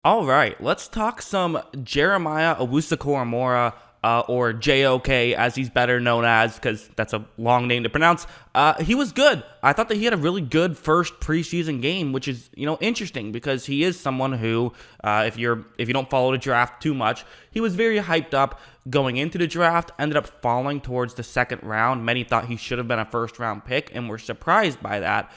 All right, let's talk some Jeremiah Owusu-Koramoah, or JOK as he's better known as, because that's a long name to pronounce. He was good. I thought that he had a really good first preseason game, which is interesting because he is someone who, if you don't follow the draft too much, he was very hyped up going into the draft. Ended up falling towards the second round. Many thought he should have been a first round pick, and were surprised by that.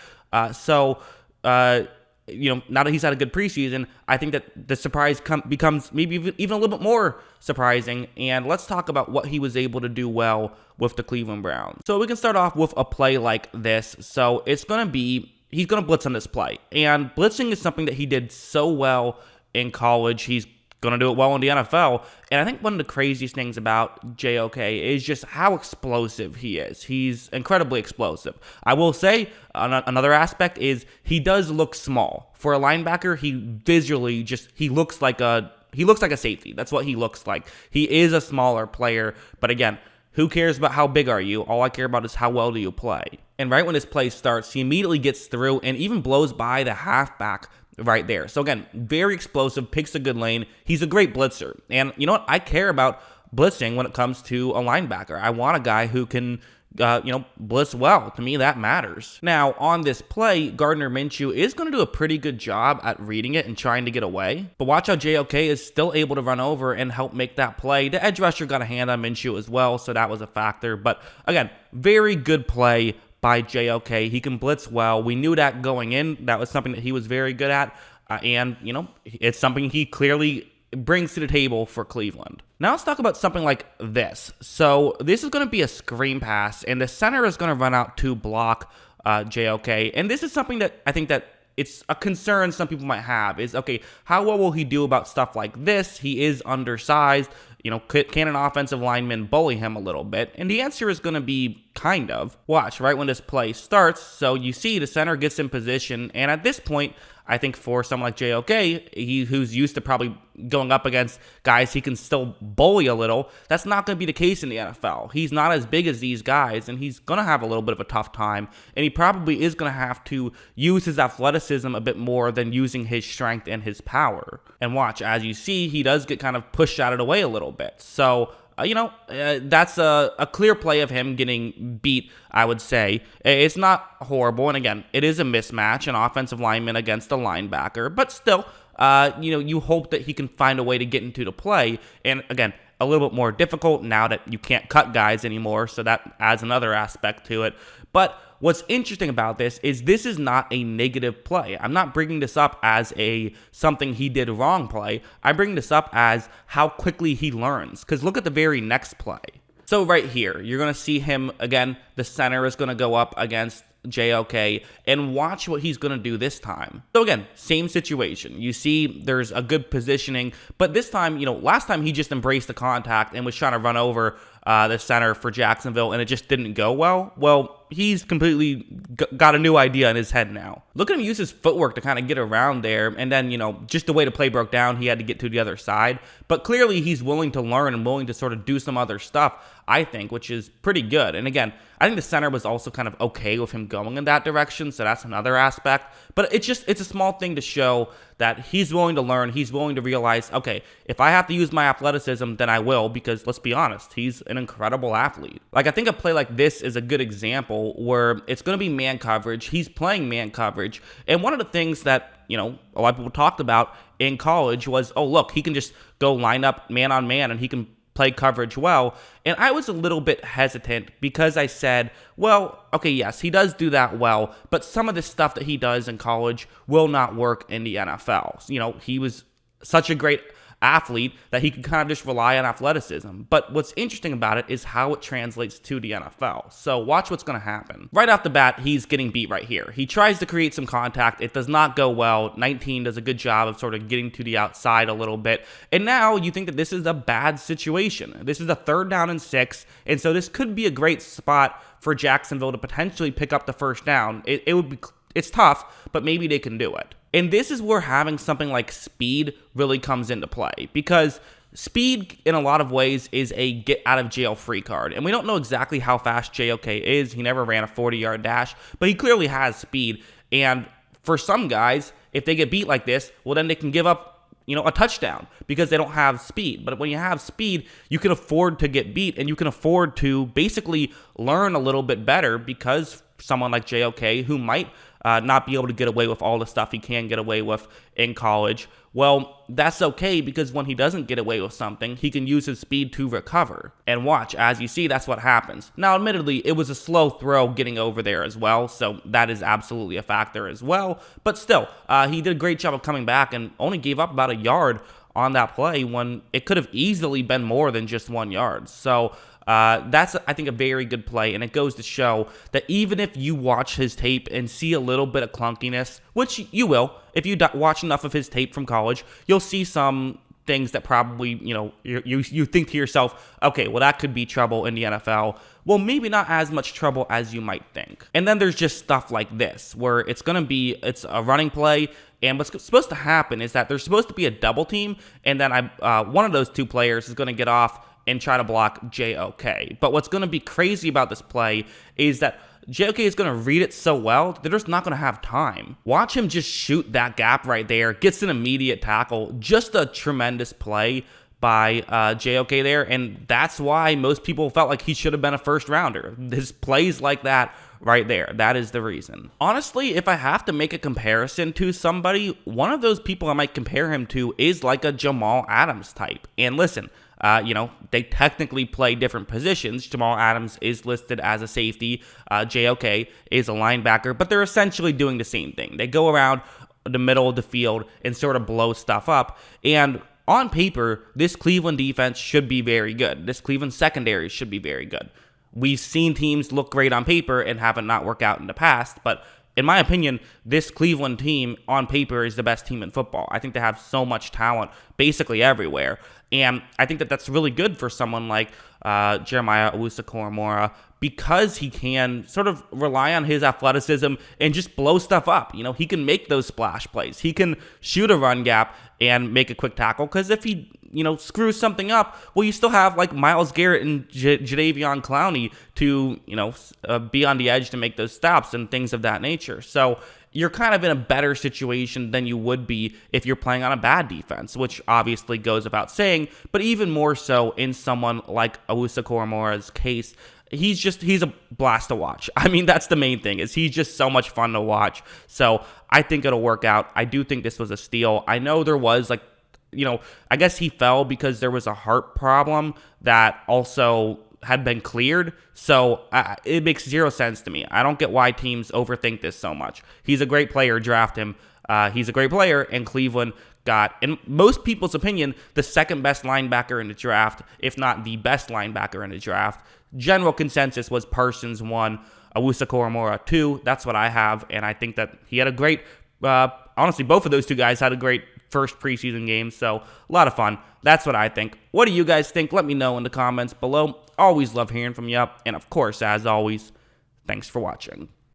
Now that he's had a good preseason, I think that the surprise becomes maybe even a little bit more surprising. And let's talk about what he was able to do well with the Cleveland Browns. So we can start off with a play like this. So he's going to blitz on this play. And blitzing is something that he did so well in college. He's going to do it well in the NFL. And I think one of the craziest things about JOK is just how explosive he is. He's incredibly explosive. I will say another aspect is he does look small. For a linebacker, he looks like a safety. That's what he looks like. He is a smaller player, but again, who cares about how big are you? All I care about is how well do you play. And right when his play starts, he immediately gets through and even blows by the halfback right there. So again, very explosive, picks a good lane. He's a great blitzer. And you know what? I care about blitzing when it comes to a linebacker. I want a guy who can blitz well. To me, that matters. Now, on this play, Gardner Minshew is going to do a pretty good job at reading it and trying to get away. But watch how JOK is still able to run over and help make that play. The edge rusher got a hand on Minshew as well, so that was a factor. But again, very good play by JOK. He can blitz well. We knew that going in. That was something that he was very good at. And it's something he clearly brings to the table for Cleveland. Now let's talk about something like this. So this is going to be a screen pass, and the center is going to run out to block JOK. And this is something that I think that it's a concern some people might have is, okay, how well will he do about stuff like this? He is undersized. Can an offensive lineman bully him a little bit? And the answer is going to be kind of. Watch, right when this play starts, so you see the center gets in position, and at this point, I think for someone like JOK, who's used to probably going up against guys he can still bully a little, that's not going to be the case in the NFL. He's not as big as these guys, and he's going to have a little bit of a tough time, and he probably is going to have to use his athleticism a bit more than using his strength and his power. And watch, as you see, he does get kind of pushed out of the way a little bit. So that's a clear play of him getting beat, I would say. It's not horrible, and again, it is a mismatch, an offensive lineman against a linebacker, but still, you hope that he can find a way to get into the play, and again, a little bit more difficult now that you can't cut guys anymore, so that adds another aspect to it. But what's interesting about this is not a negative play. I'm not bringing this up as something he did wrong play. I bring this up as how quickly he learns. Because look at the very next play. So right here, you're going to see him, again, the center is going to go up against JOK, and watch what he's going to do this time. So again, same situation. You see there's a good positioning, but this time, last time he just embraced the contact and was trying to run over the center for Jacksonville, and it just didn't go well. Well, he's completely got a new idea in his head now. Look at him use his footwork to kind of get around there, and then, just the way the play broke down, he had to get to the other side. But clearly, he's willing to learn and willing to sort of do some other stuff, I think, which is pretty good. And again, I think the center was also kind of okay with him going in that direction, so that's another aspect. But it's a small thing to show that he's willing to learn, he's willing to realize, okay, if I have to use my athleticism, then I will, because let's be honest, he's an incredible athlete. Like, I think a play like this is a good example where it's going to be man coverage. He's playing man coverage. And one of the things that, a lot of people talked about in college was, oh, look, he can just go line up man on man and he can play coverage well. And I was a little bit hesitant because I said, well, okay, yes, he does do that well, but some of the stuff that he does in college will not work in the NFL. He was such a great athlete that he can kind of just rely on athleticism. But what's interesting about it is how it translates to the NFL. So watch what's going to happen. Right off the bat, he's getting beat right here. He tries to create some contact. It does not go well. 19 does a good job of sort of getting to the outside a little bit. And now you think that this is a bad situation. This is a 3rd down and 6. And so this could be a great spot for Jacksonville to potentially pick up the first down. It's tough, but maybe they can do it. And this is where having something like speed really comes into play, because speed in a lot of ways is a get out of jail free card. And we don't know exactly how fast JOK is. He never ran a 40-yard dash, but he clearly has speed. And for some guys, if they get beat like this, well, then they can give up a touchdown because they don't have speed. But when you have speed, you can afford to get beat, and you can afford to basically learn a little bit better because someone like JOK, who might not be able to get away with all the stuff he can get away with in college, well, that's okay, because when he doesn't get away with something, he can use his speed to recover. And watch, as you see, that's what happens. Now, admittedly, it was a slow throw getting over there as well, so that is absolutely a factor as well. But still, he did a great job of coming back and only gave up about a yard on that play when it could have easily been more than just 1 yard. So that's, I think, a very good play, and it goes to show that even if you watch his tape and see a little bit of clunkiness, which you will, if you watch enough of his tape from college, you'll see some things that probably, you think to yourself, okay, well, that could be trouble in the NFL. Well, maybe not as much trouble as you might think. And then there's just stuff like this, where it's a running play, and what's supposed to happen is that there's supposed to be a double team, and then one of those two players is going to get off and try to block JOK. But what's going to be crazy about this play is that JOK is going to read it so well, they're just not going to have time. Watch him just shoot that gap right there, gets an immediate tackle. Just a tremendous play by JOK there, and that's why most people felt like he should have been a first rounder. His plays like that right there, that is the reason. Honestly, if I have to make a comparison to somebody, one of those people I might compare him to is like a Jamal Adams type. And listen, they technically play different positions. Jamal Adams is listed as a safety. JOK is a linebacker, but they're essentially doing the same thing. They go around the middle of the field and sort of blow stuff up. And on paper, this Cleveland defense should be very good. This Cleveland secondary should be very good. We've seen teams look great on paper and have it not work out in the past, but in my opinion, this Cleveland team on paper is the best team in football. I think they have so much talent basically everywhere. And I think that that's really good for someone like Jeremiah Owusu-Koramoah, because he can sort of rely on his athleticism and just blow stuff up. He can make those splash plays. He can shoot a run gap and make a quick tackle, because if he screws something up, well, you still have like Myles Garrett and Jadeveon Clowney to, be on the edge to make those stops and things of that nature. So you're kind of in a better situation than you would be if you're playing on a bad defense, which obviously goes without saying, but even more so in someone like Owusu-Koramoah's case. He's a blast to watch. I mean, that's the main thing, is he's just so much fun to watch. So I think it'll work out. I do think this was a steal. I know there was I guess he fell because there was a heart problem that also had been cleared. So it makes zero sense to me. I don't get why teams overthink this so much. He's a great player. Draft him. He's a great player, and Cleveland got, in most people's opinion, the second best linebacker in the draft, if not the best linebacker in the draft. General consensus was Parsons 1, Owusu-Koramoah 2. That's what I have, and I think that he had a great, honestly, both of those two guys had a great first preseason game, so a lot of fun. That's what I think. What do you guys think? Let me know in the comments below. Always love hearing from you, and of course, as always, thanks for watching.